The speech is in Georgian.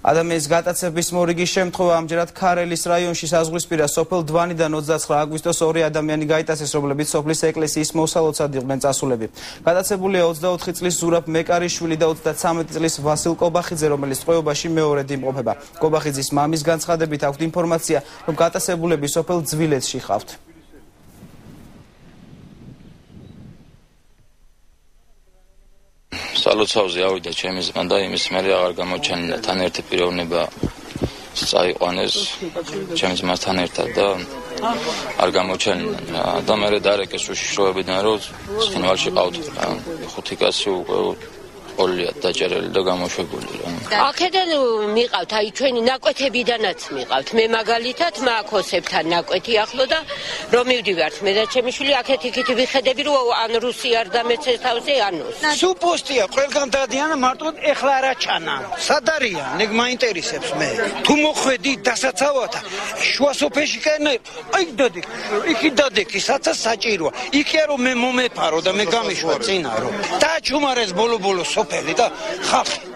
ადამიანის გატაცების მორიგის შემთხვევა ამჯერად ქარელის რაიონში საზღვრისპირა სოფელ დვანიდან 29 აგვისტოს 2 ადამიანი გაიტაცეს, რომლებიც სოფლის ეკლესიის მოსალოცად იყვნენ წასულები. გატაცებულია 24 წლის ზურაბ მეკარიშვილი და 33 წლის ვასილ კობახიძე, რომელიც ტყვეობაში მეორედ იმყოფება. კობახიძის მამის განცხადებით აქვთ ინფორმაცია, რომ გატაცებულები სოფელ ძვილეთში ხავთ. სალოცავზე ავიდა ჩემი ზმა და იმის მერე აღარ გამოჩენილა, თან ერთი პიროვნება წაიყვანეს ჩემი ძმასთან ერთად და არ გამოჩენილა და მერე დარეკეს უშიშროებიდან, რომ ცხინვალში ყავთ 5 კაცი უკვე ყოლია დაჭერილი და გამოშვებული რა. აქედან მიყავთ, აი ჩვენი ნაკვეთებიდანაც მიყავთ. მე მაგალითად მაქოსებთან ნაკვეთი ახლო და რომ მივდივართ მე და ჩემი შვილი აქეთ იქით ვიხედები, რომ ან რუსი არ დამეცეს თავზე, ანუ სულ პოსტია, ყველგან დადიან, მარტო ეხლა რა ჩანა. სად არიან? ეგ მაინტერესებს მე. თუ მოხვედი დასაცავათა, შუა სოფელში კანა, აი დადეკ, იქი დადეკი, საცა საჭიროა. იქია რომ მე მომეფარო და მე გამიშვა წინა რომ. დააჩუმარეს ბოლო-ბოლო სოფელი და ხალხი